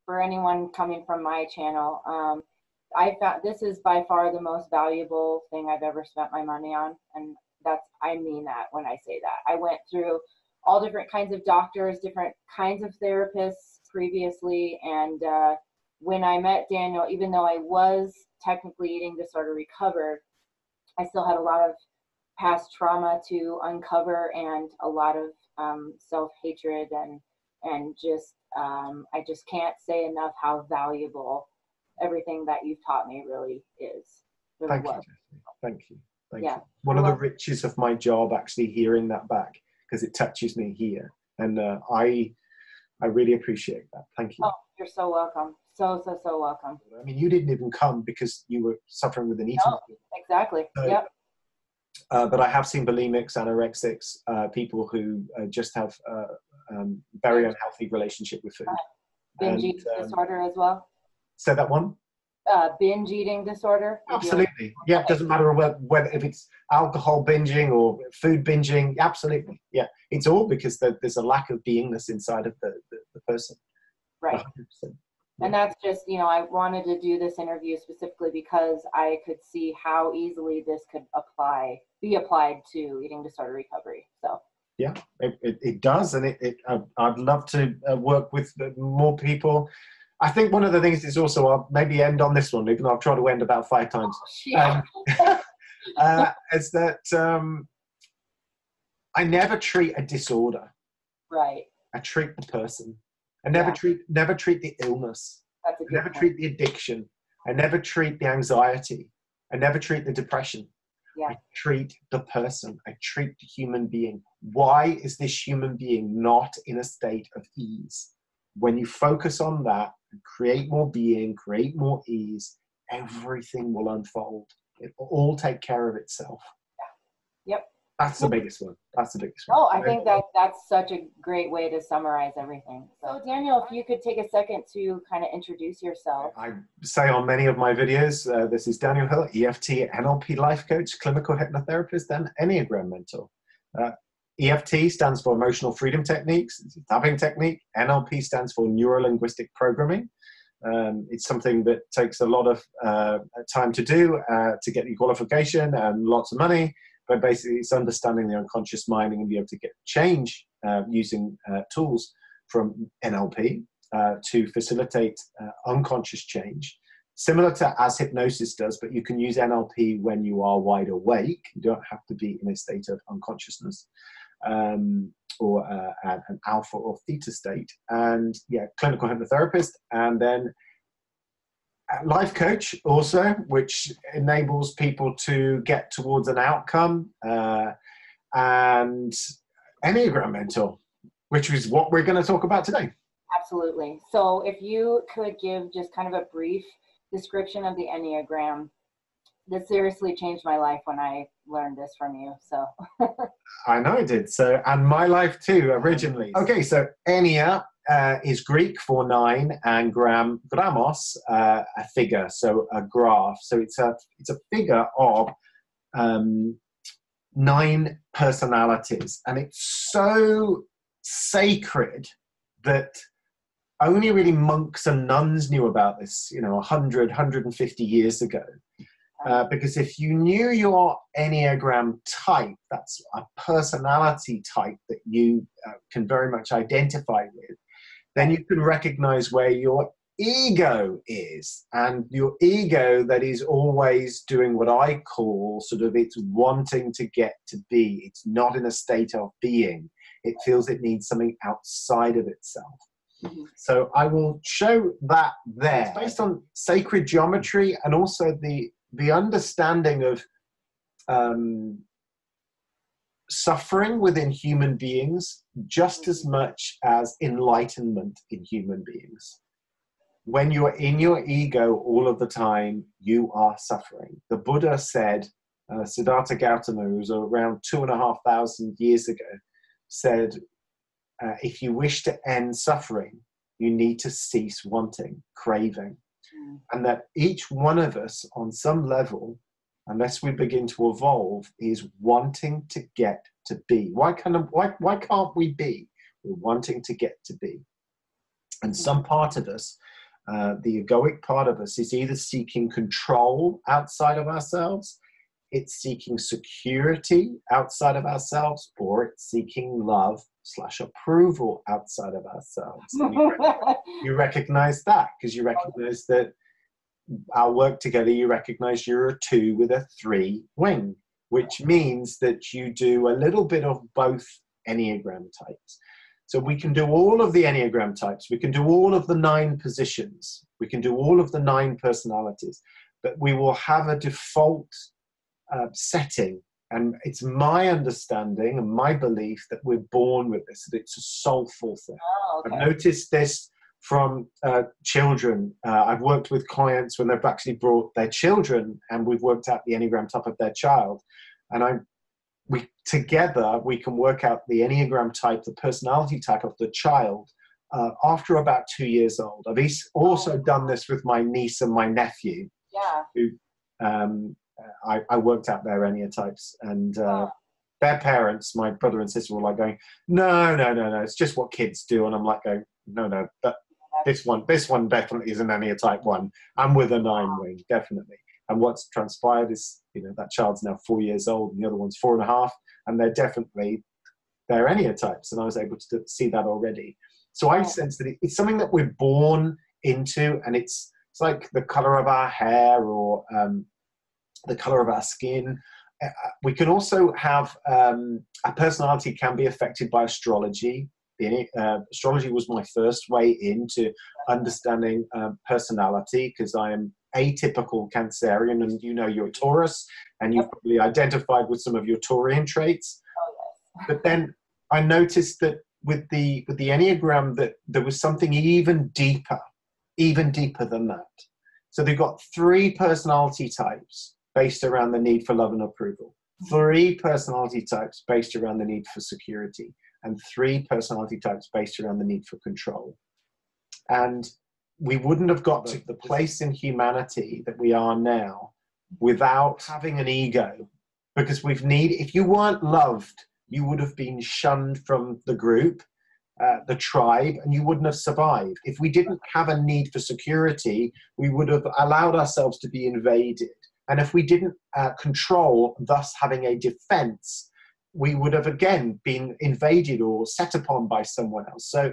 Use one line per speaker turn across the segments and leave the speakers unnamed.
for anyone coming from my channel, I found this is by far the most valuable thing I've ever spent my money on. And I mean that when I say that. I went through all different kinds of doctors, different kinds of therapists previously. And when I met Daniel, even though I was technically eating disorder recovered, I still had a lot of past trauma to uncover and a lot of self-hatred and just I just can't say enough how valuable everything that you've taught me really is. Really
Thank
was.
you, Jessie. Thank you. Thank
Yeah.
you. One of the riches of my job, actually hearing that back, because it touches me here. And I really appreciate that. Thank you.
Oh, you're so welcome. So welcome.
I mean, you didn't even come because you were suffering with an eating disorder.
Exactly.
So,
yep.
But I have seen bulimics, anorexics, people who just have very unhealthy relationship with food.
Binge eating disorder as well.
Say that one.
Binge eating disorder.
Absolutely. Yeah, it doesn't matter whether if it's alcohol binging or food binging. Absolutely. Yeah, it's all because there's a lack of beingness inside of the person.
Right.
100%. Yeah.
And that's just, I wanted to do this interview specifically because I could see how easily this could be applied to eating disorder recovery. So.
Yeah, it does, and I'd love to work with more people. I think one of the things is also, I'll maybe end on this one, even though I've tried to end about 5 times, is that I never treat a disorder.
Right.
I treat the person. I never treat the illness.
That's a good
I never
point.
treat the addiction. I never treat the anxiety. I never treat the depression.
Yeah.
I treat the person. I treat the human being. Why is this human being not in a state of ease? When you focus on that and create more being, create more ease, everything will unfold. It will all take care of itself.
Yeah. Yep.
That's the biggest one. That's the biggest one.
Oh, I think that's such a great way to summarize everything. So Daniel, if you could take a second to kind of introduce yourself.
I say on many of my videos, this is Daniel Hill, EFT, NLP life coach, clinical hypnotherapist, and Enneagram mentor. EFT stands for emotional freedom techniques. It's a tapping technique. NLP stands for neuro-linguistic programming. It's something that takes a lot of time to do to get your qualification and lots of money. But basically, it's understanding the unconscious mind and be able to get change using tools from NLP to facilitate unconscious change, similar to as hypnosis does, but you can use NLP when you are wide awake. You don't have to be in a state of unconsciousness or an alpha or theta state. And yeah, clinical hypnotherapist, and then life coach also, which enables people to get towards an outcome, and Enneagram mentor, which is what we're going to talk about today.
Absolutely. So if you could give just kind of a brief description of the Enneagram. This seriously changed my life when I learned this from you. So
I know it did. So, and my life too, originally. Okay, so Ennea is Greek for 9, and gramos, a figure, so a graph. So it's a figure of 9 personalities, and it's so sacred that only really monks and nuns knew about this, 100, 150 years ago. Because if you knew your Enneagram type, that's a personality type that you can very much identify with, then you can recognize where your ego is. And your ego that is always doing what I call sort of it's wanting to get to be. It's not in a state of being. It feels it needs something outside of itself. Mm-hmm. So I will show that there. It's based on sacred geometry and also the understanding of suffering within human beings just as much as enlightenment in human beings. When you're in your ego all of the time, you are suffering. The Buddha said, Siddhartha Gautama, who was around 2,500 years ago, said, if you wish to end suffering, you need to cease wanting, craving. And that each one of us on some level, unless we begin to evolve, is wanting to get to be. Why can't we be? We're wanting to get to be. And some part of us, the egoic part of us, is either seeking control outside of ourselves, it's seeking security outside of ourselves, or it's seeking love/approval outside of ourselves. You recognize that, because you recognize that our work together, you recognize you're a 2 with a 3 wing, which means that you do a little bit of both Enneagram types. So we can do all of the Enneagram types, we can do all of the 9 positions, we can do all of the 9 personalities, but we will have a default setting. And it's my understanding and my belief that we're born with this, that it's a soulful thing. Oh, okay. I've noticed this from children. I've worked with clients when they've actually brought their children, and we've worked out the Enneagram type of their child. And together we can work out the Enneagram type, the personality type of the child after about 2 years old. I've also done this with my niece and my nephew. Yeah. Who I worked out their Enneatypes, and their parents, my brother and sister, were like going, no, it's just what kids do. And I'm like going, no, but this one definitely is an Enneatype 1. I'm with a 9 wing, definitely. And what's transpired is, that child's now 4 years old, and the other one's 4.5, and they're Enneatypes, and I was able to see that already. So I sense that it's something that we're born into, and it's like the color of our hair or the color of our skin. We can also have our personality can be affected by astrology. Astrology was my first way into understanding personality, because I am atypical Cancerian, and you're Taurus, and you've probably identified with some of your Taurian traits. But then I noticed that with the Enneagram, that there was something even deeper than that. So they've got 3 personality types based around the need for love and approval, 3 personality types based around the need for security, and 3 personality types based around the need for control. And we wouldn't have got to the place in humanity that we are now without having an ego, because if you weren't loved, you would have been shunned from the group, the tribe, and you wouldn't have survived. If we didn't have a need for security, we would have allowed ourselves to be invaded. And if we didn't control, thus having a defense, we would have again been invaded or set upon by someone else. So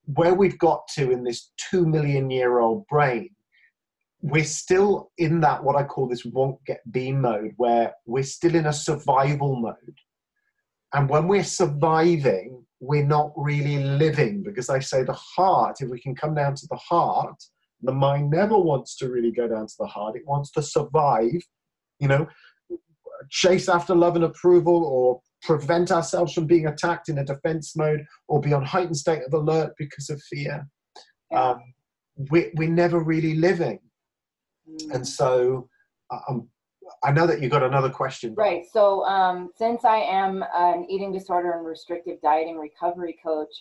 where we've got to in this 2 million year old brain, we're still in that, what I call this won't get beam mode, where we're still in a survival mode. And when we're surviving, we're not really living, because I say the heart, if we can come down to the heart, the mind never wants to really go down to the heart. It wants to survive, chase after love and approval, or prevent ourselves from being attacked in a defense mode, or be on heightened state of alert because of fear. Yeah. We're never really living. And so I know that you got another question.
Right. So since I am an eating disorder and restrictive dieting recovery coach,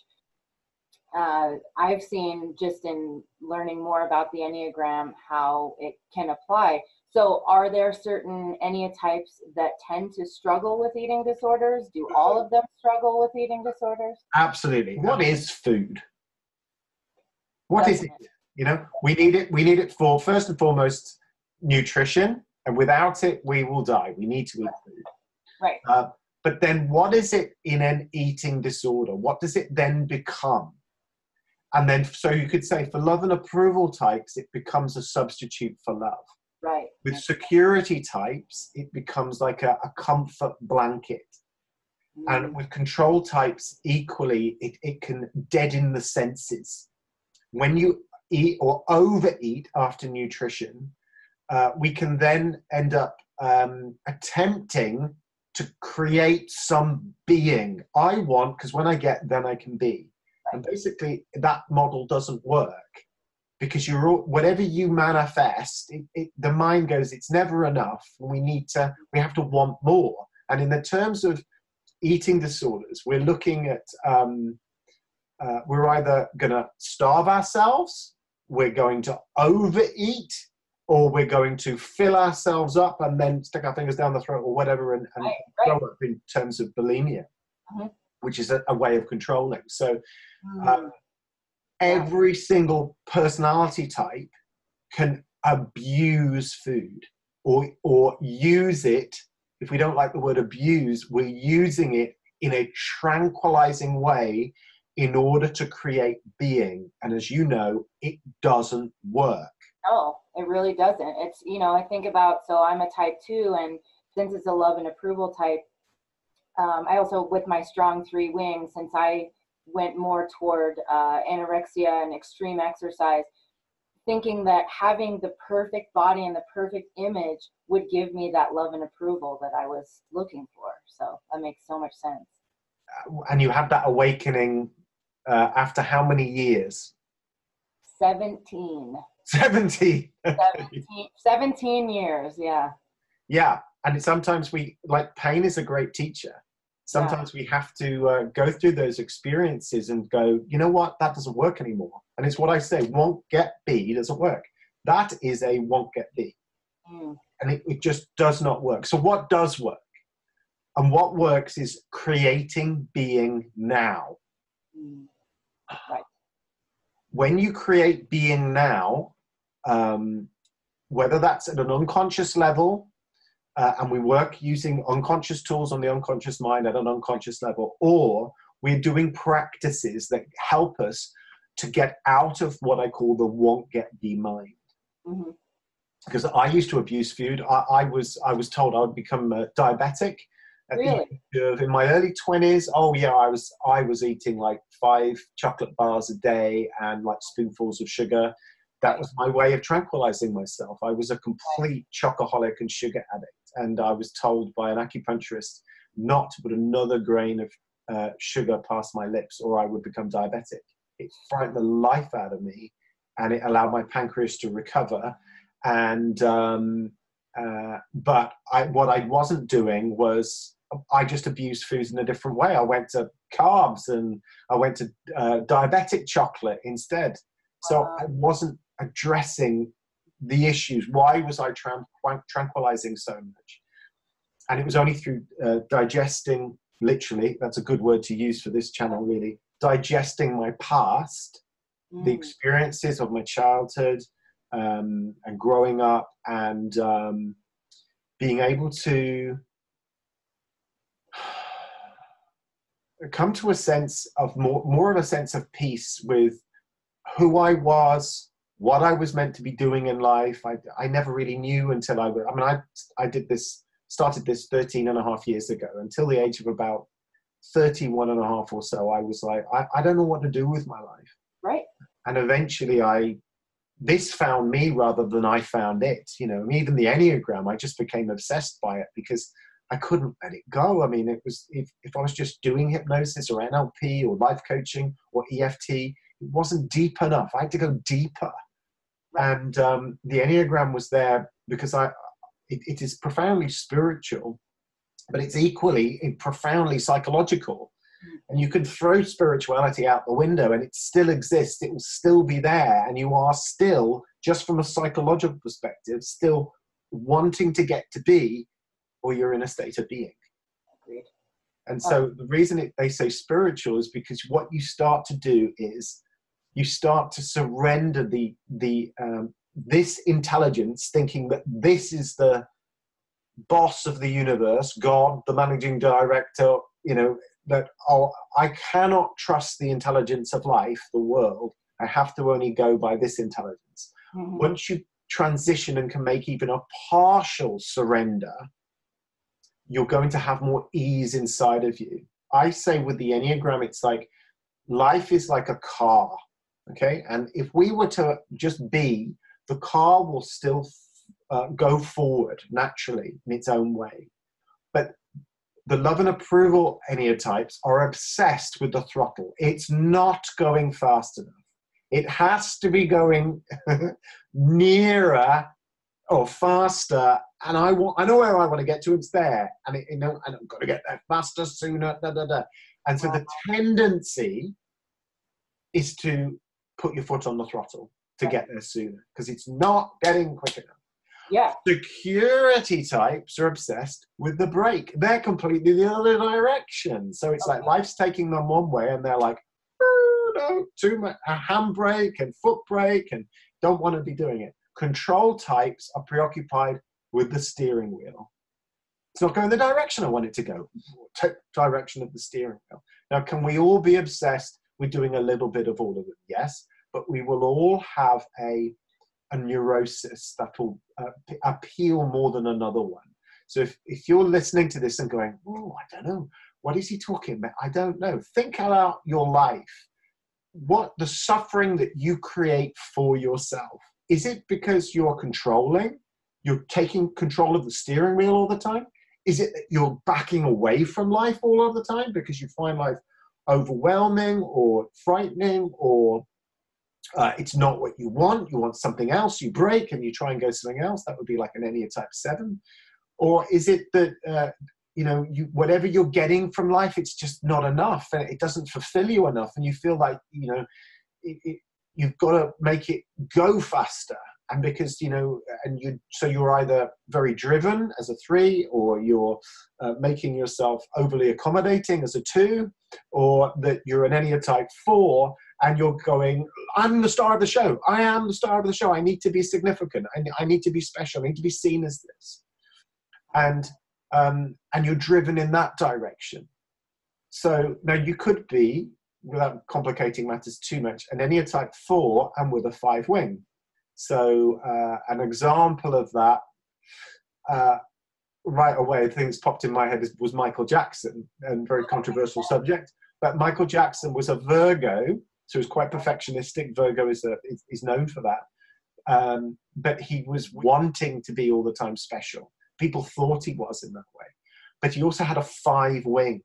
I've seen, just in learning more about the Enneagram, how it can apply. So are there certain Enneatypes that tend to struggle with eating disorders? Do all of them struggle with eating disorders?
Absolutely. What is food? What is it? We need it for, first and foremost, nutrition. And without it, we will die. We need to eat food.
Right.
But then what is it in an eating disorder? What does it then become? And then, so you could say for love and approval types, it becomes a substitute for love.
Right.
With security types, it becomes like a comfort blanket. And with control types, equally, it can deaden the senses. When you eat or overeat after nutrition, we can then end up attempting to create some being. I want, because when I get, then I can be. And basically, that model doesn't work, because whatever you manifest, the mind goes, it's never enough. We have to want more. And in the terms of eating disorders, we're looking at, we're either going to starve ourselves, we're going to overeat, or we're going to fill ourselves up and then stick our fingers down the throat or whatever and throw up in terms of bulimia, which is a way of controlling. So Every single personality type can abuse food or use it. If we don't like the word abuse, we're using it in a tranquilizing way in order to create being. And as you know, it doesn't work.
No, it really doesn't. It's, you know, I think about, so I'm a type 2, and since it's a love and approval type, I also, with my strong 3 wings, since I went more toward anorexia and extreme exercise, thinking that having the perfect body and the perfect image would give me that love and approval that I was looking for. So that makes so much sense.
And you had that awakening after how many years?
17.
17.
17 years, yeah.
Yeah, and sometimes pain is a great teacher. Sometimes we have to go through those experiences and go, you know what, that doesn't work anymore. And it's what I say, won't get B doesn't work. That is a won't get B. And it just does not work. So what does work? And what works is creating being now.
Right.
When you create being now, whether that's at an unconscious level, and we work using unconscious tools on the unconscious mind at an unconscious level, or we're doing practices that help us to get out of what I call the won't get be mind. Because I used to abuse food. I was told I would become diabetic.
Really?
In my early 20s, oh yeah, I was eating like 5 chocolate bars a day and like spoonfuls of sugar. That was my way of tranquilizing myself. I was a complete chocoholic and sugar addict. And I was told by an acupuncturist not to put another grain of sugar past my lips or I would become diabetic. It frightened the life out of me, and it allowed my pancreas to recover. And but what I wasn't doing was I just abused foods in a different way. I went to carbs and I went to diabetic chocolate instead. So I wasn't addressing the issues. Why was I tranquilizing so much? And it was only through digesting, literally, that's a good word to use for this channel, really, digesting my past, the experiences of my childhood and growing up, and being able to come to a sense of more of a sense of peace with who I was, what I was meant to be doing in life. I never really knew until I started this 13 and a half years ago. Until the age of about 31 and a half or so, I was like, I don't know what to do with my life.
Right.
And eventually this found me rather than I found it. You know, even the Enneagram, I just became obsessed by it because I couldn't let it go. I mean, it was, if I was just doing hypnosis or NLP or life coaching or EFT, it wasn't deep enough. I had to go deeper. And the Enneagram was there because it is profoundly spiritual, but it's equally profoundly psychological. And you can throw spirituality out the window and it still exists. It will still be there. And you are still, just from a psychological perspective, still wanting to get to be, or you're in a state of being.
Agreed.
And so the reason they say spiritual is because what you start to do is you start to surrender this intelligence, thinking that this is the boss of the universe, God, the managing director, you know, that, oh, I cannot trust the intelligence of life, the world. I have to only go by this intelligence. Once you transition and can make even a partial surrender, you're going to have more ease inside of you. I say with the Enneagram, it's like life is like a car, okay? And if we were to just be, the car will still go forward naturally in its own way. But the love and approval Enneatypes are obsessed with the throttle. It's not going fast enough. It has to be going nearer or faster. And I know where I want to get to. It's there. And and I've got to get there faster, sooner, da, da, da. And so the tendency is to put your foot on the throttle to get there sooner, because it's not getting quick enough.
Yeah.
Security types are obsessed with the brake. They're completely the other direction. So it's like life's taking them one way and they're like, no, too much, a handbrake and foot brake, and don't want to be doing it. Control types are preoccupied with the steering wheel. It's not going the direction I want it to go. Take direction of the steering wheel. Now, can we all be obsessed with doing a little bit of all of it? Yes, but we will all have a neurosis that will appeal more than another one. So if you're listening to this and going, oh, I don't know, what is he talking about? I don't know. Think about your life. What the suffering that you create for yourself. Is it because you're controlling? You're taking control of the steering wheel all the time? Is it that you're backing away from life all of the time because you find life overwhelming or frightening, or it's not what you want something else, you break and you try and go something else? That would be like an Enneagram type 7. Or is it that, whatever you're getting from life, it's just not enough and it doesn't fulfill you enough, and you feel like, you've got to make it go faster. And because, so you're either very driven as a 3, or you're making yourself overly accommodating as a 2, or that you're an Enneagram type 4 and you're going, I'm the star of the show. I am the star of the show. I need to be significant. I need to be special. I need to be seen as this. And you're driven in that direction. So now you could be, without complicating matters too much, an Enneagram type 4 and with a 5 wing. So an example of that, right away, things popped in my head was Michael Jackson, and very controversial subject. But Michael Jackson was a Virgo, so he was quite perfectionistic. Virgo is known for that. But he was wanting to be all the time special. People thought he was in that way. But he also had a 5 wing,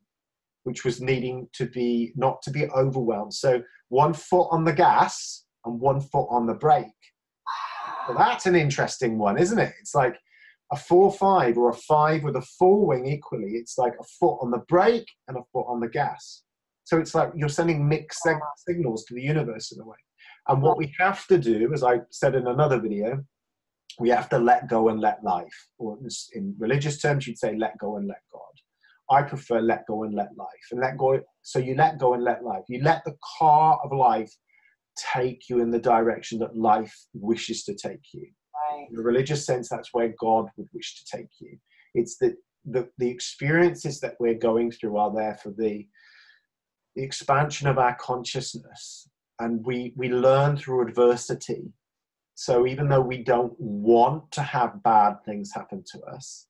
which was needing to be, not to be overwhelmed. So 1 foot on the gas and 1 foot on the brake. Well, that's an interesting one, isn't it? It's like a 4-5 or a 5 with a 4 wing equally. It's like a foot on the brake and a foot on the gas. So it's like you're sending mixed signals to the universe in a way. And what we have to do, as I said in another video, we have to let go and let life. Or in religious terms, you'd say let go and let God. I prefer let go and let life. And let go, so you let go and let life. You let the car of life take you in the direction that life wishes to take you.
Right.
In a religious sense, that's where God would wish to take you. It's that the experiences that we're going through are there for the expansion of our consciousness, and we learn through adversity. So even though we don't want to have bad things happen to us,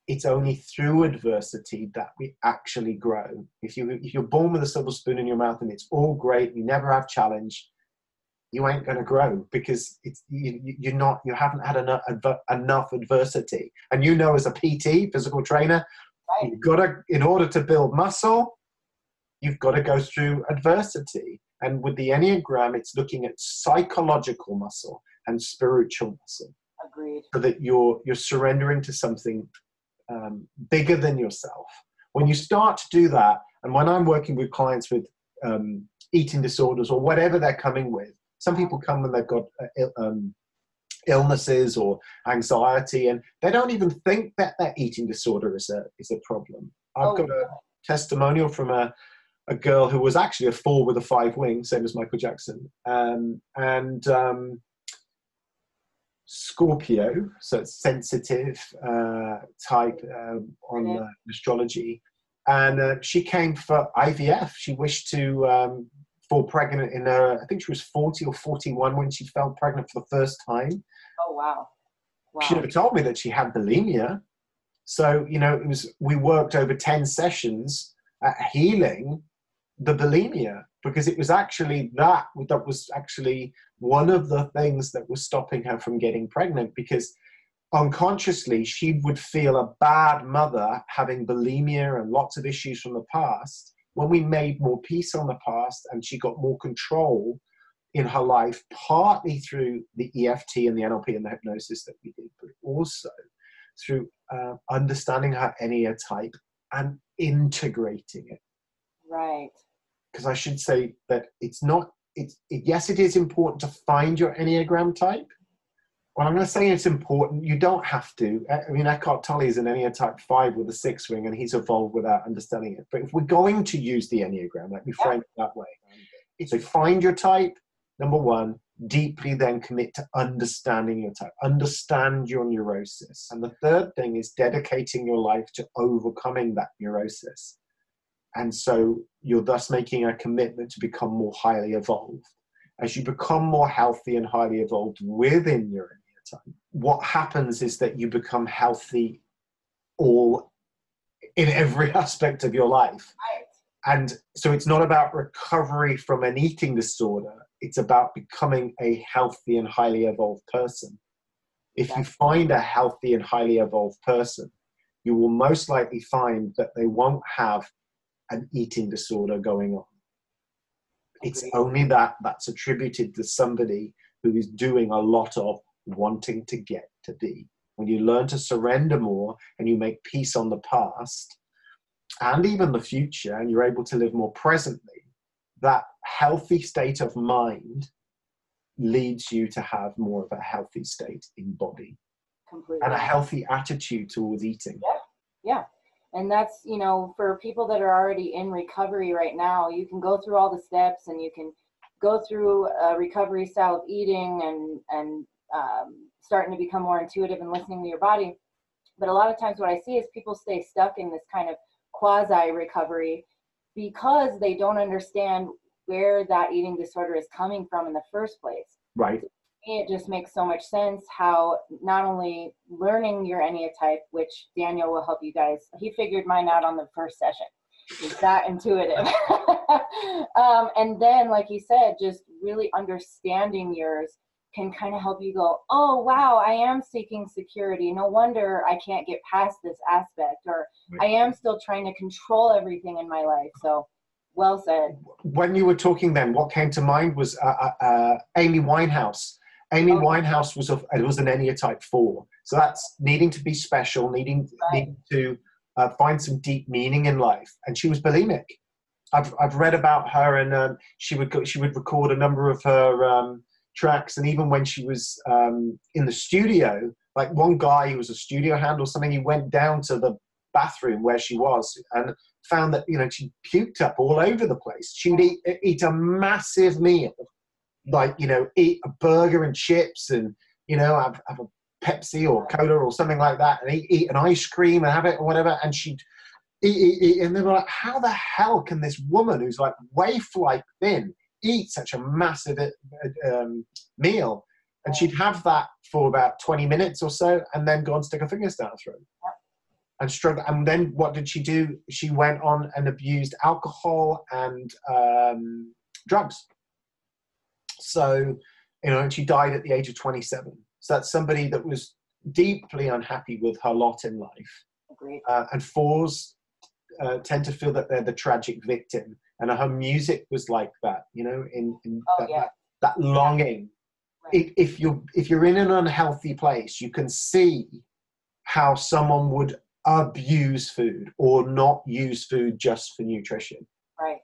it's only through adversity that we actually grow. If you're born with a silver spoon in your mouth and it's all great, you never have challenge, you ain't going to grow, because you haven't had enough adversity. And as a PT, physical trainer, right, you've got to, in order to build muscle, you've got to go through adversity. And with the Enneagram, it's looking at psychological muscle and spiritual muscle.
Agreed. So
that you're surrendering to something bigger than yourself. When you start to do that, and when I'm working with clients with eating disorders or whatever they're coming with, some people come when they've got illnesses or anxiety, and they don't even think that their eating disorder is a problem. I've got a testimonial from a girl who was actually a 4 with a 5 wing, same as Michael Jackson, and Scorpio, so it's sensitive type on astrology, and she came for IVF. She wished to fall pregnant in her, I think she was 40 or 41 when she fell pregnant for the first time.
Oh wow!
She never told me that she had bulimia. So we worked over 10 sessions at healing the bulimia, because it was actually that was actually one of the things that was stopping her from getting pregnant, because unconsciously she would feel a bad mother having bulimia and lots of issues from the past. When we made more peace on the past and she got more control in her life, partly through the EFT and the NLP and the hypnosis that we did, but also through understanding her Enneagram type and integrating it.
Right.
Because I should say that yes, it is important to find your Enneagram type. Well, I'm going to say it's important. You don't have to. I mean, Eckhart Tolle is an Enneagram type 5 with a 6 wing, and he's evolved without understanding it. But if we're going to use the Enneagram, let me frame it that way. So find your type, number one, deeply then commit to understanding your type, understand your neurosis. And the third thing is dedicating your life to overcoming that neurosis. And so you're thus making a commitment to become more highly evolved. As you become more healthy and highly evolved within your type, what happens is that you become healthy all in every aspect of your life.
Right.
And so it's not about recovery from an eating disorder. It's about becoming a healthy and highly evolved person. If you find a healthy and highly evolved person, you will most likely find that they won't have an eating disorder going on. It's only that's attributed to somebody who is doing a lot of wanting to get to be. When you learn to surrender more and you make peace on the past and even the future, and you're able to live more presently, that healthy state of mind leads you to have more of a healthy state in body. Completely. And a healthy attitude towards eating.
Yeah. And that's, you know, for people that are already in recovery right now, you can go through all the steps and you can go through a recovery style of eating and starting to become more intuitive and listening to your body. But a lot of times what I see is people stay stuck in this kind of quasi recovery because they don't understand where that eating disorder is coming from in the first place.
Right.
It just makes so much sense how not only learning your Enneatype, which Daniel will help you guys, he figured mine out on the first session. He's that intuitive. And then, like you said, just really understanding yours can kind of help you go, oh, wow, I am seeking security. No wonder I can't get past this aspect, or I am still trying to control everything in my life. So, well said.
When you were talking then, what came to mind was Amy Winehouse. Amy Winehouse was an Enneatype 4. So that's needing to be special, needing to find some deep meaning in life. And she was bulimic. I've read about her, and she would record a number of her tracks. And even when she was in the studio, like one guy who was a studio hand or something, he went down to the bathroom where she was and found that, you know, she puked up all over the place. She'd eat a massive meal, like, you know, eat a burger and chips and, you know, have a Pepsi or cola or something like that, and eat an ice cream and have it or whatever. And she'd eat, and they were like, how the hell can this woman who's like waif-like thin eat such a massive meal? And she'd have that for about 20 minutes or so and then go and stick her fingers down her throat and struggle. And then what did she do? She went on and abused alcohol and drugs. So, you know, and she died at the age of 27. So that's somebody that was deeply unhappy with her lot in life.
Agreed.
And fours tend to feel that they're the tragic victim. And her music was like that, you know, that longing. Right. If you're in an unhealthy place, you can see how someone would abuse food or not use food just for nutrition.
Right.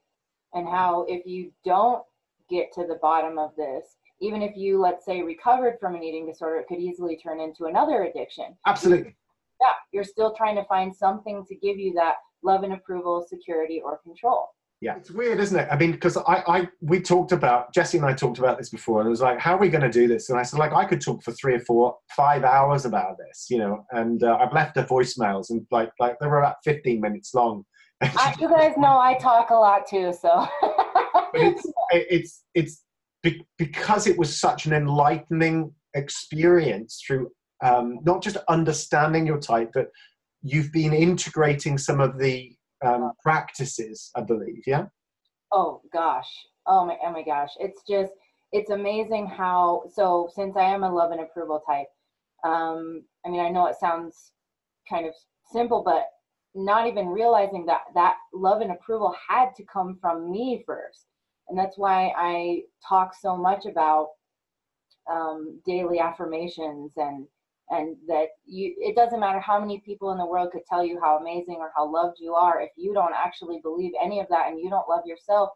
And how if you don't get to the bottom of this, even if you, let's say, recovered from an eating disorder, it could easily turn into another addiction.
Absolutely.
Yeah, you're still trying to find something to give you that love and approval, security, or control.
Yeah, it's weird, isn't it? I mean, because Jesse and I talked about this before, and it was like, how are we going to do this? And I said, like, I could talk for 3 or 4, 5 hours about this, you know, and I've left her voicemails, and like they were about 15 minutes long.
You guys know I talk a lot too, so.
But it's because it was such an enlightening experience through not just understanding your type, but you've been integrating some of the practices, I believe, yeah?
Oh gosh. Oh my gosh. It's amazing how, so since I am a love and approval type, I mean, I know it sounds kind of simple, but not even realizing that love and approval had to come from me first. And that's why I talk so much about daily affirmations and that it doesn't matter how many people in the world could tell you how amazing or how loved you are. If you don't actually believe any of that and you don't love yourself,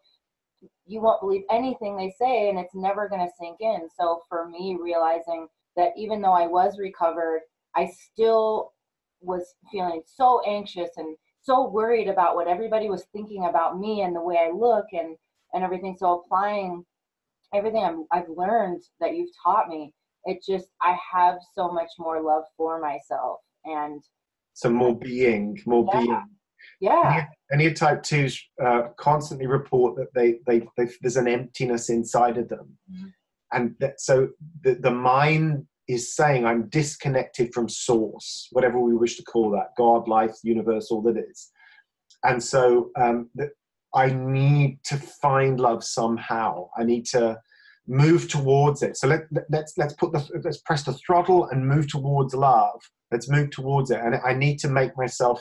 you won't believe anything they say, and it's never going to sink in. So for me, realizing that even though I was recovered, I still was feeling so anxious and so worried about what everybody was thinking about me and the way I look and and everything. So applying everything I've learned that you've taught me, I have so much more love for myself, and
some more being.
Yeah.
Any type 2s constantly report that there's an emptiness inside of them.
Mm-hmm.
And so the mind is saying, I'm disconnected from source, whatever we wish to call that, God, life, universe, all that is. And so I need to find love somehow. I need to move towards it. So let's press the throttle and move towards love. Let's move towards it. And I need to make myself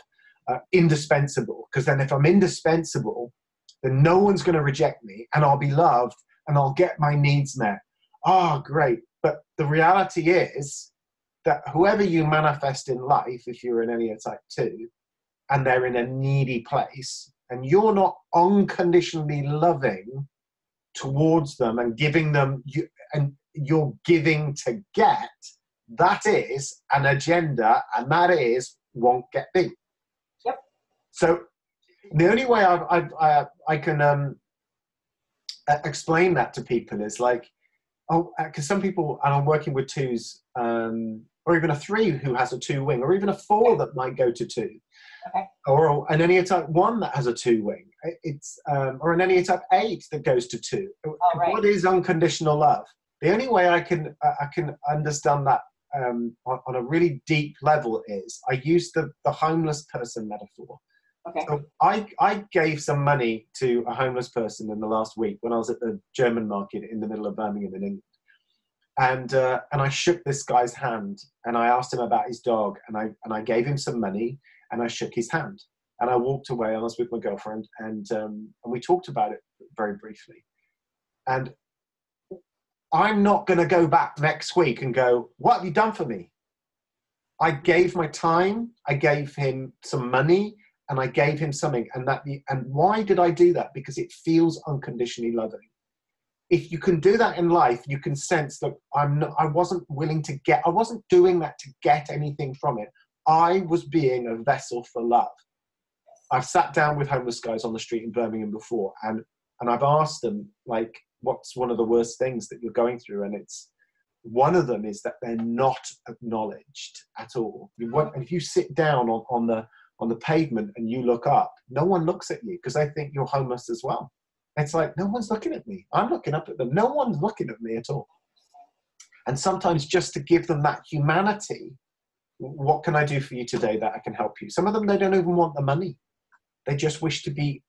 indispensable, because then if I'm indispensable, then no one's going to reject me, and I'll be loved, and I'll get my needs met. Oh, great. But the reality is that whoever you manifest in life, if you're an Enneagram type 2, and they're in a needy place, and you're not unconditionally loving towards them and giving them, and you're giving to get, that is an agenda, and that is won't get beat.
Yep.
So the only way I can explain that to people is like, because some people, and I'm working with 2s, or even a 3 who has a 2 wing, or even a 4 that might go to 2.
Okay.
Or an Enneagram type 1 that has a 2 wing. It's or an Enneagram type 8 that goes to 2.
Oh, right.
What is unconditional love? The only way I can understand that on a really deep level is I use the homeless person metaphor.
Okay.
So I gave some money to a homeless person in the last week when I was at the German market in the middle of Birmingham in England. And I shook this guy's hand, and I asked him about his dog, and I gave him some money, and I shook his hand, and I walked away. I was with my girlfriend, and we talked about it very briefly. And I'm not going to go back next week and go, what have you done for me? I gave my time, I gave him some money, and I gave him something. And why did I do that? Because it feels unconditionally loving. If you can do that in life, you can sense that I wasn't doing that to get anything from it. I was being a vessel for love. I've sat down with homeless guys on the street in Birmingham before, and I've asked them, like, what's one of the worst things that you're going through? And one of them is that they're not acknowledged at all. And if you sit down on the pavement and you look up, no one looks at you because they think you're homeless as well. It's like, no one's looking at me. I'm looking up at them. No one's looking at me at all. And sometimes just to give them that humanity, what can I do for you today that I can help you? Some of them, they don't even want the money. They just wish to be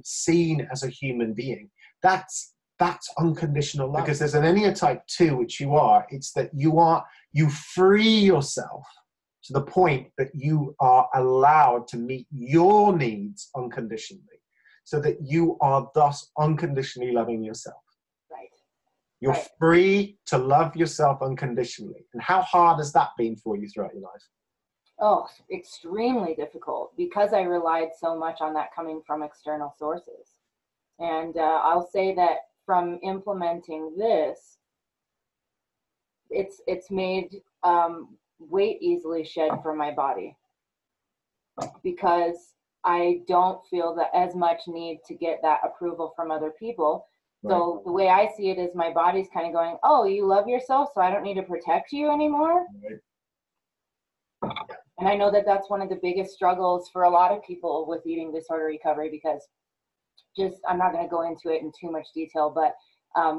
seen as a human being. That's unconditional love. Because there's an Enneagram type 2, which you are. It's that you free yourself to the point that you are allowed to meet your needs unconditionally, so that you are thus unconditionally loving yourself.
Right.
You're
right.
free to love yourself unconditionally. And how hard has that been for you throughout your life?
Oh, extremely difficult, because I relied so much on that coming from external sources. And I'll say that from implementing this, it's made weight easily shed from my body, because I don't feel that as much need to get that approval from other people. Right. So the way I see it is my body's kind of going, oh, you love yourself, so I don't need to protect you anymore. Right. And I know that that's one of the biggest struggles for a lot of people with eating disorder recovery, because I'm not going to go into it in too much detail, but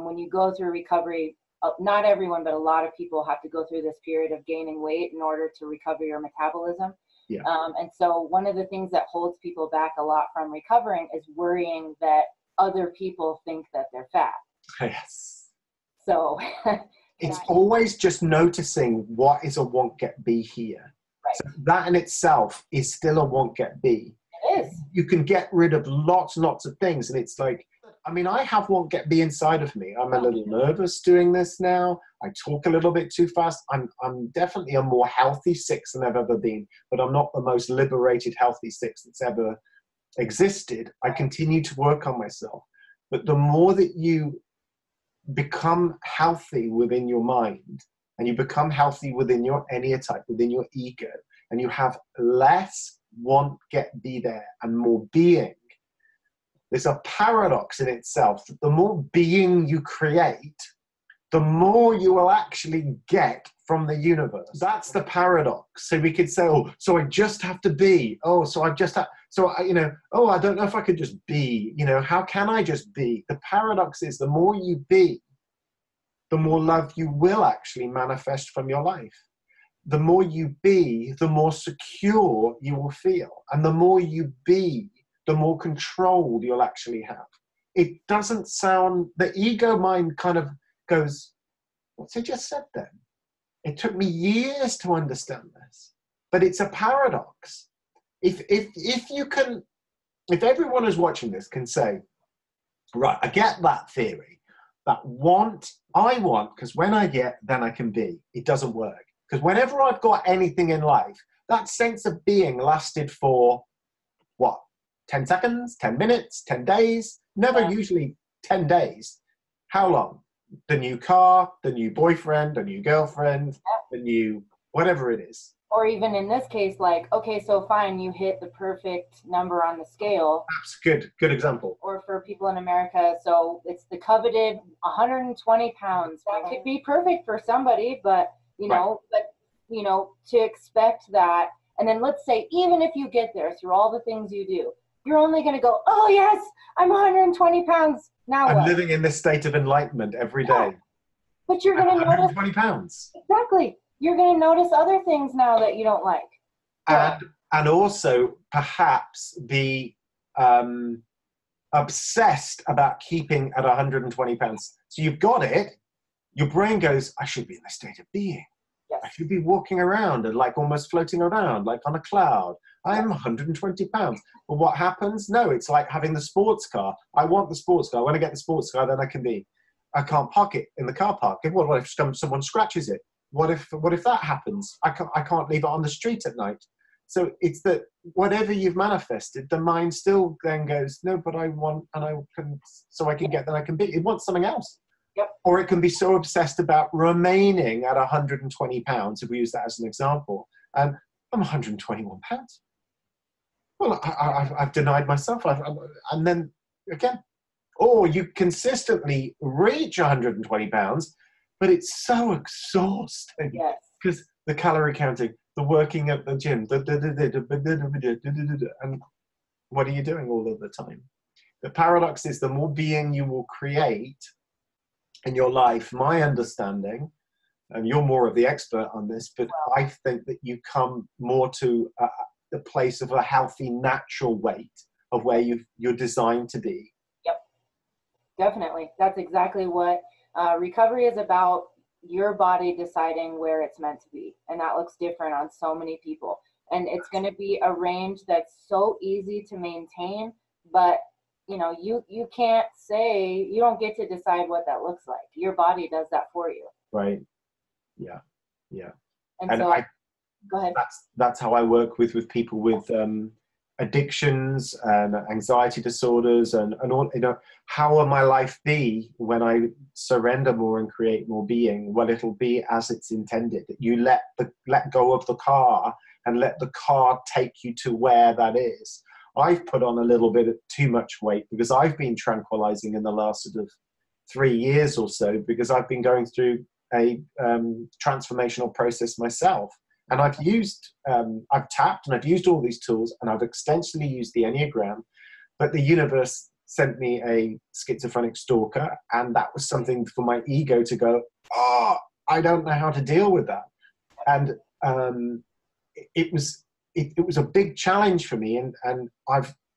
when you go through recovery, not everyone, but a lot of people have to go through this period of gaining weight in order to recover your metabolism.
Yeah.
And so one of the things that holds people back a lot from recovering is worrying that other people think that they're fat.
Yes.
So
it's always just noticing what is a won't get be here.
Right.
So that in itself is still a won't get be.
It is.
You can get rid of lots and lots of things, and it's like, I mean, I have won't get be inside of me. I'm a little nervous doing this now. I talk a little bit too fast. I'm definitely a more healthy 6 than I've ever been, but I'm not the most liberated healthy 6 that's ever existed. I continue to work on myself. But the more that you become healthy within your mind, and you become healthy within your Enneagram type, within your ego, and you have less want, get, be there, and more being, There's a paradox in itself that the more being you create, the more you will actually get from the universe. That's the paradox. So we could say, oh, so I just have to be. Oh, so I just have, so I, oh, I don't know if I could just be, how can I just be? The paradox is the more you be, the more love you will actually manifest from your life. The more you be, the more secure you will feel. And the more you be, the more control you'll actually have. It doesn't sound, the ego mind kind of goes, what's he just said then? It took me years to understand this, but it's a paradox. If everyone who's watching this can say, right, I get that theory, that I want, because when I get, then I can be. It doesn't work. Because whenever I've got anything in life, that sense of being lasted for, what, 10 seconds, 10 minutes, 10 days? Never usually 10 days. How long? The new car, the new boyfriend, the new girlfriend, the new whatever it is.
Or even in this case, like, okay, so fine, you hit the perfect number on the scale.
That's good example.
Or for people in America, so it's the coveted 120 pounds. That could be perfect for somebody, but to expect that, and then let's say even if you get there through all the things you do, you're only going to go, oh yes, I'm 120 pounds. Now
I'm
what?
living in this state of enlightenment every day.
But you're going to notice
120 pounds.
Exactly. You're going to notice other things now that you don't like.
And also perhaps be obsessed about keeping at 120 pounds. So you've got it. Your brain goes, I should be in a state of being.
Yes.
I should be walking around and like almost floating around like on a cloud. I'm 120 pounds. But what happens? No, it's like having the sports car. I want the sports car. When I get the sports car, then I can't park it in the car park. What if someone scratches it? What if that happens? I can't leave it on the street at night. So it's that whatever you've manifested, the mind still then goes, no, but I want, and I can, so I can get, then I can be. It wants something else.
Yep.
Or it can be so obsessed about remaining at 120 pounds, if we use that as an example, and I'm 121 pounds. Well, I've denied myself. And then again, or you consistently reach 120 pounds, but it's so exhausting.
Yes.
Because the calorie counting, the working at the gym, and what are you doing all of the time? The paradox is the more being you will create in your life, my understanding, and you're more of the expert on this, but I think that you come more to the place of a healthy, natural weight of where you're designed to be.
Yep, definitely. That's exactly what recovery is about. Your body deciding where it's meant to be, and that looks different on so many people, and it's going to be a range that's so easy to maintain, but you can't say, you don't get to decide what that looks like. Your body does that for you.
Right. Yeah. And
so go ahead.
That's how I work with people with addictions and anxiety disorders and all, how will my life be when I surrender more and create more being? Well, it'll be as it's intended. You let go of the car and let the car take you to where that is. I've put on a little bit of too much weight because I've been tranquilizing in the last sort of 3 years or so, because I've been going through a transformational process myself. And I've tapped and I've used all these tools, and I've extensively used the Enneagram, but the universe sent me a schizophrenic stalker, and that was something for my ego to go, oh, I don't know how to deal with that. And it was a big challenge for me, and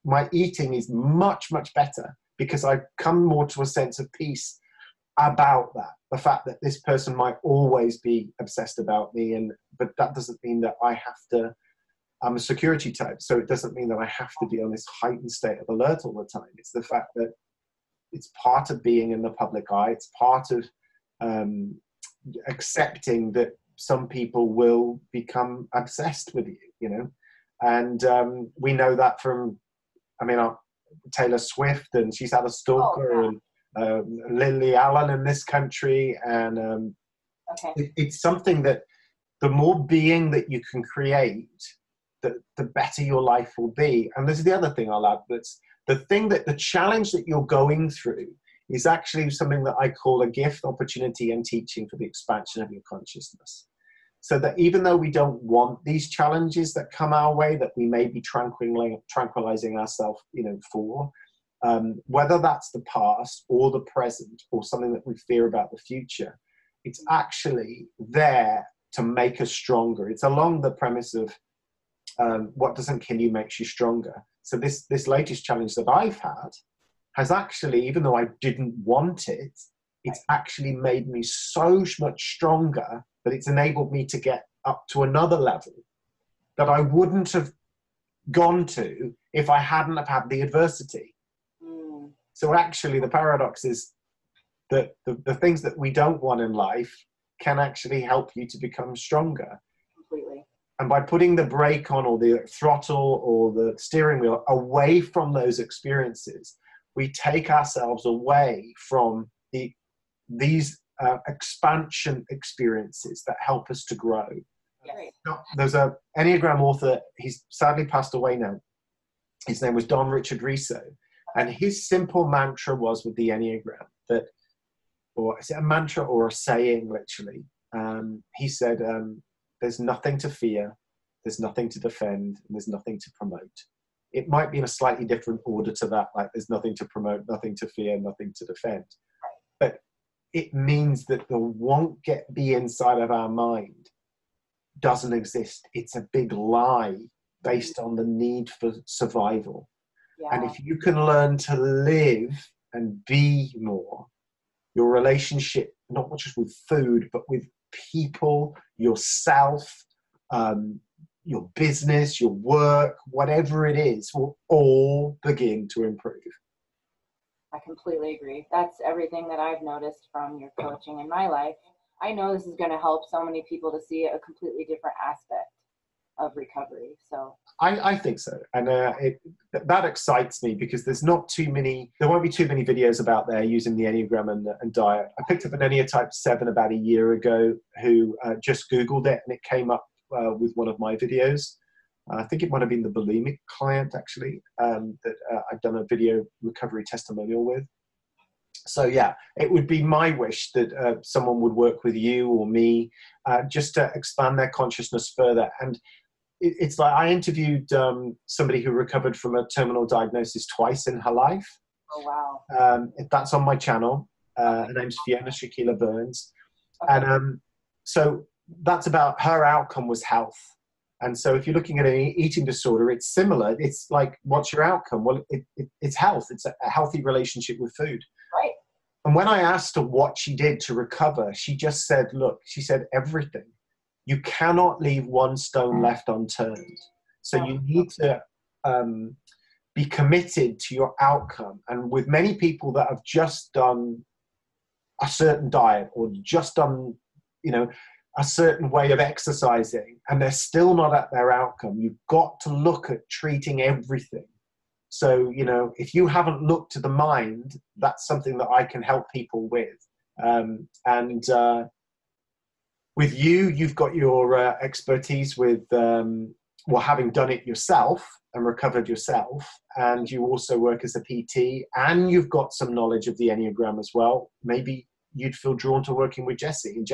my eating is much, much better because I've come more to a sense of peace about that. The fact that this person might always be obsessed about me, but that doesn't mean that I'm a security type, so it doesn't mean that I have to be on this heightened state of alert all the time. It's the fact that it's part of being in the public eye. It's part of accepting that some people will become obsessed with you, and we know that from, Taylor Swift, and she's had a stalker, and Lily Allen in this country, and it's something that the more being that you can create, the better your life will be. And this is the other thing I'll add, that's the challenge that you're going through is actually something that I call a gift, opportunity, and teaching for the expansion of your consciousness. So that even though we don't want these challenges that come our way, that we may be tranquilizing ourselves, for, whether that's the past or the present or something that we fear about the future, it's actually there to make us stronger. It's along the premise of what doesn't kill you makes you stronger. So this latest challenge that I've had has actually, even though I didn't want it, it's actually made me so much stronger that it's enabled me to get up to another level that I wouldn't have gone to if I hadn't have had the adversity. So actually the paradox is that the things that we don't want in life can actually help you to become stronger.
Completely.
And by putting the brake on or the throttle or the steering wheel away from those experiences, we take ourselves away from these expansion experiences that help us to grow.
Right.
There's an Enneagram author, he's sadly passed away now. His name was Don Richard Riso. And his simple mantra was with the Enneagram that, or is it a mantra or a saying literally? He said, there's nothing to fear, there's nothing to defend, and there's nothing to promote. It might be in a slightly different order to that, like there's nothing to promote, nothing to fear, nothing to defend. But it means that the won't get be inside of our mind doesn't exist. It's a big lie based on the need for survival. Yeah. And if you can learn to live and be more, your relationship, not just with food, but with people, yourself, your business, your work, whatever it is, will all begin to improve.
I completely agree. That's everything that I've noticed from your coaching in my life. I know this is going to help so many people to see a completely different aspect of recovery. So
I think so. And that excites me because there won't be too many videos about there using the Enneagram and diet. I picked up an Enneatype 7 about a year ago who just Googled it and it came up with one of my videos. I think it might have been the bulimic client actually that I've done a video recovery testimonial with. So yeah, it would be my wish that someone would work with you or me just to expand their consciousness further. And it's like I interviewed somebody who recovered from a terminal diagnosis twice in her life.
Oh, wow.
That's on my channel. Her name's Fiona Shakila Burns. Okay. And so that's about her outcome was health. And so if you're looking at an eating disorder, it's similar. It's like, what's your outcome? Well, it's health. It's a healthy relationship with food.
Right.
And when I asked her what she did to recover, she just said, look, she said, everything. You cannot leave one stone left unturned. So you need to be committed to your outcome. And with many people that have just done a certain diet or just done, a certain way of exercising, and they're still not at their outcome, you've got to look at treating everything. So, if you haven't looked to the mind, that's something that I can help people with. With you've got your expertise with, having done it yourself and recovered yourself, and you also work as a PT, and you've got some knowledge of the Enneagram as well. Maybe you'd feel drawn to working with Jessie, and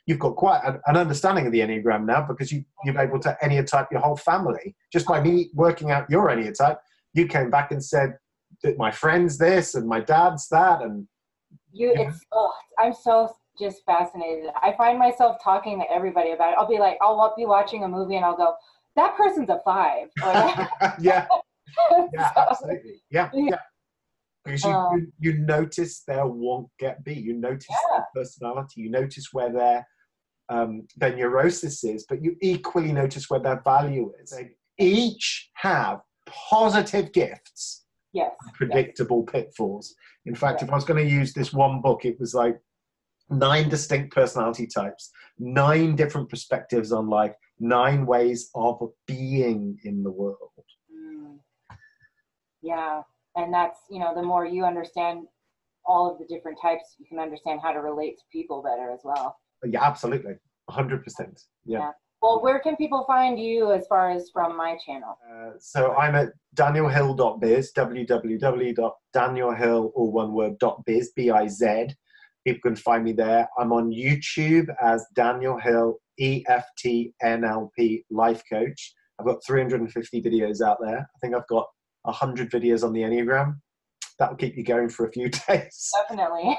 you've got quite an understanding of the Enneagram now because you're able to Enneatype your whole family. Just by me working out your Enneatype, you came back and said that my friend's this and my dad's that. And
I'm so just fascinated. I find myself talking to everybody about it. I'll be watching a movie and I'll go, that person's a 5.
Yeah, absolutely. Yeah. Because you notice their won't get be. You notice their personality. You notice where their neurosis is, but you equally notice where their value is. They each have positive gifts, predictable pitfalls. In fact, if I was going to use this one book, it was like 9 distinct personality types, 9 different perspectives on life, 9 ways of being in the world.
Yeah. And that's, the more you understand all of the different types, you can understand how to relate to people better as well.
Yeah, absolutely. 100%. Yeah.
Well, where can people find you as far as from my channel?
So I'm at danielhill.biz, www.danielhill, all one word, .biz, B-I-Z. People can find me there. I'm on YouTube as Daniel Hill, EFT, NLP Life Coach. I've got 350 videos out there. I think I've got 100 videos on the Enneagram. That will keep you going for a few days.
Definitely.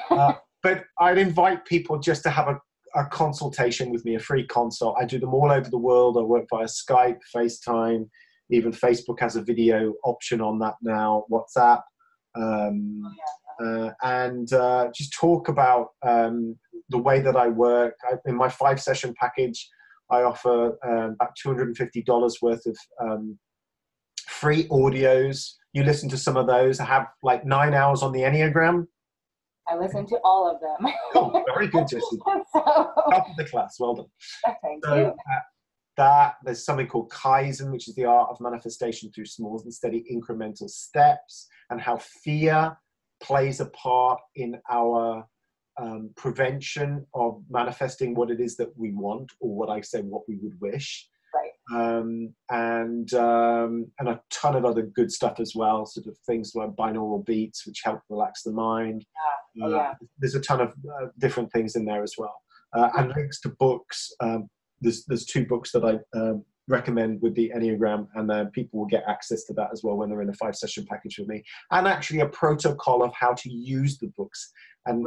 But I'd invite people just to have a consultation with me, a free consult. I do them all over the world. I work via Skype, FaceTime, even Facebook has a video option on that now, WhatsApp. And just talk about the way that I work. In my 5-session package, I offer about $250 worth of free audios. You listen to some of those. I have like 9 hours on the Enneagram.
I listen to all of them.
Oh, very good, Jessie. Top of the class. Well done.
Thank you.
There's something called Kaizen, which is the art of manifestation through small and steady incremental steps, and how fear plays a part in our prevention of manifesting what it is that we want, or what I say, what we would wish.
Right.
And a ton of other good stuff as well, sort of things like binaural beats, which help relax the mind. There's a ton of different things in there as well. And links to books. There's 2 books that I recommend with the Enneagram, and people will get access to that as well when they're in a 5-session package with me. And actually a protocol of how to use the books. And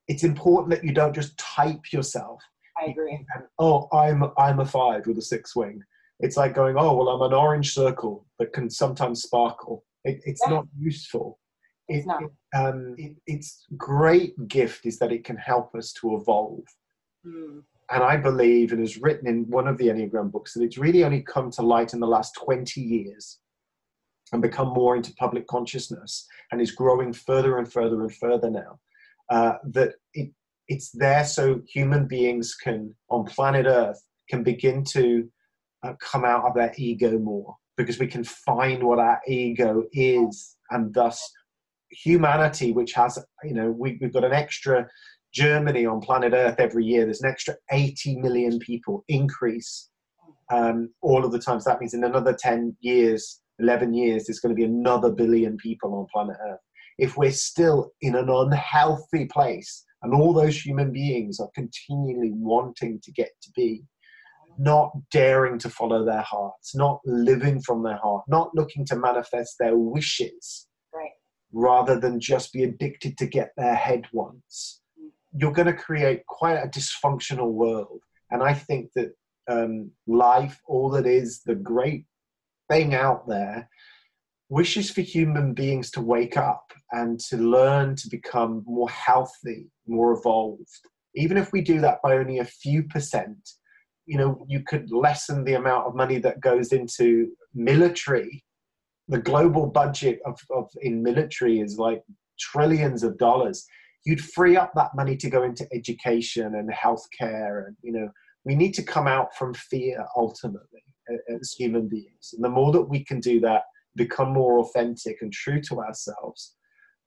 it's important that you don't just type yourself.
I agree.
And, oh, I'm a 5 with a 6 wing. It's like going, oh, well, I'm an orange circle that can sometimes sparkle. It's not useful. Its great gift is that it can help us to evolve. And I believe, and is written in one of the Enneagram books, that it's really only come to light in the last 20 years and become more into public consciousness, and is growing further and further and further now. That it's there so human beings can, on planet Earth, can begin to come out of their ego more, because we can find what our ego is, and thus humanity, which has, we've got an extra Germany on planet Earth every year. There's an extra 80 million people increase all of the time. So that means in another 10 years, 11 years, there's going to be another billion people on planet Earth. If we're still in an unhealthy place, and all those human beings are continually wanting to get to be, not daring to follow their hearts, not living from their heart, not looking to manifest their wishes, rather than just be addicted to get their head wants, you're going to create quite a dysfunctional world. And I think that life, all that is the great thing out there, wishes for human beings to wake up and to learn to become more healthy, more evolved. Even if we do that by only a few %, you could lessen the amount of money that goes into military. The global budget in military is like trillions of dollars. You'd free up that money to go into education and healthcare. And, we need to come out from fear ultimately as human beings. And the more that we can do that, become more authentic and true to ourselves,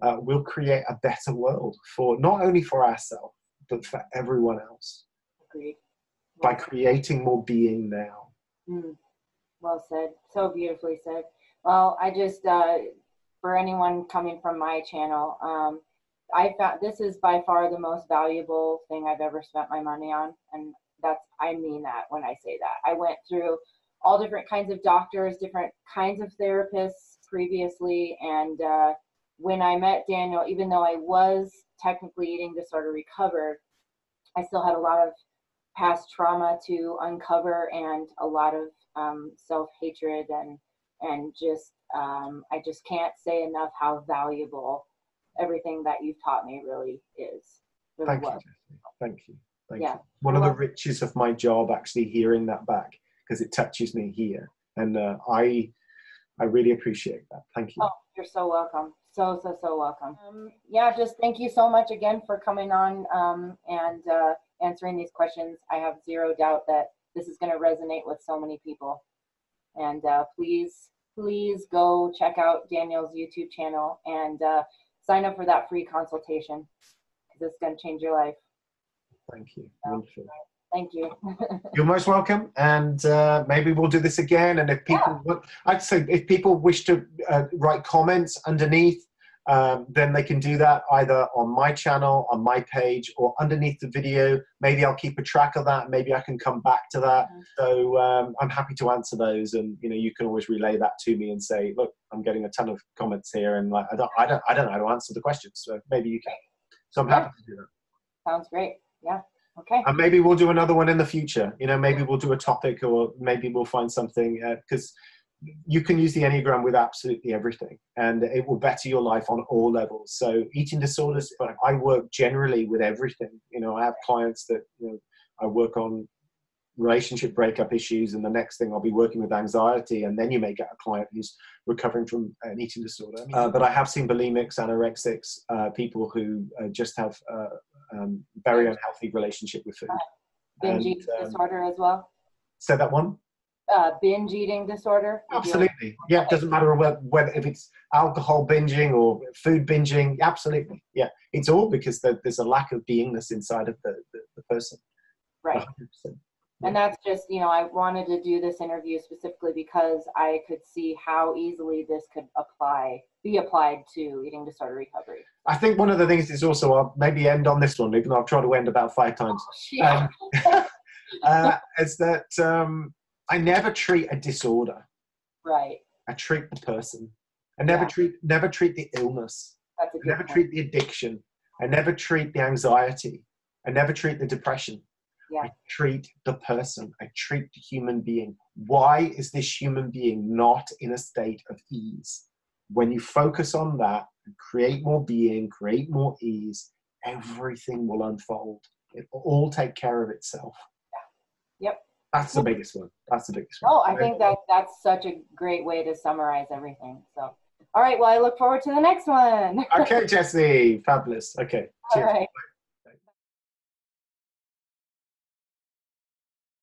we'll create a better world, for not only for ourselves, but for everyone else.
Agreed.
By creating more being now.
Well said. So beautifully said. Well, I just, for anyone coming from my channel, I found this is by far the most valuable thing I've ever spent my money on. And I mean that when I say that. I went through all different kinds of doctors, different kinds of therapists previously. And when I met Daniel, even though I was technically eating disorder recovered, I still had a lot of past trauma to uncover, and a lot of self-hatred, and just I just can't say enough how valuable everything that you've taught me really is. Really
Thank you, Jessie. Thank you. Thank you. One of the riches of my job, actually hearing that back, because it touches me here, and I really appreciate that. Thank you.
Oh, you're so welcome. So welcome. Yeah, just thank you so much again for coming on and answering these questions. I have zero doubt that this is going to resonate with so many people. And please go check out Daniel's YouTube channel and sign up for that free consultation, because it's going to change your life.
Thank you. Wonderful.
Thank you.
You're most welcome, and maybe we'll do this again. And if people, I'd say if people wish to write comments underneath, then they can do that either on my channel, on my page, or underneath the video. Maybe I'll keep a track of that. Maybe I can come back to that. So I'm happy to answer those, and you can always relay that to me and say, look, I'm getting a ton of comments here, and like I don't know how to answer the questions. So maybe you can. So I'm happy to do that.
Sounds great. Yeah. Okay.
And maybe we'll do another one in the future. Maybe we'll do a topic, or maybe we'll find something, because you can use the Enneagram with absolutely everything, and it will better your life on all levels. So eating disorders, but I work generally with everything. I have clients that, I work on relationship breakup issues, and the next thing I'll be working with anxiety, and then you may get a client who's recovering from an eating disorder. But I have seen bulimics, anorexics, people who just have very unhealthy relationship with food.
Binge eating disorder as well.
Say that one.
Binge eating disorder.
Absolutely. Yeah, it doesn't matter whether if it's alcohol binging or food binging. Absolutely. Yeah, it's all because there's a lack of beingness inside of the person.
Right.
100%.
And that's just, I wanted to do this interview specifically because I could see how easily this could be applied to eating disorder recovery.
I think one of the things is also, I'll maybe end on this one, even though I've tried to end about 5 times, is that I never treat a disorder.
Right.
I treat the person. I never treat the illness.
That's a good
never
point.
treat the addiction. I never treat the anxiety. I never treat the depression.
Yeah.
I treat the person. I treat the human being. Why is this human being not in a state of ease? When you focus on that and create more being, create more ease, everything will unfold. It will all take care of itself.
Yeah. Yep.
That's the biggest one. That's the biggest one.
Oh, I think that's such a great way to summarize everything. So, all right. Well, I look forward to the next one.
Okay, Jessie. Fabulous. Okay. Cheers.
All right.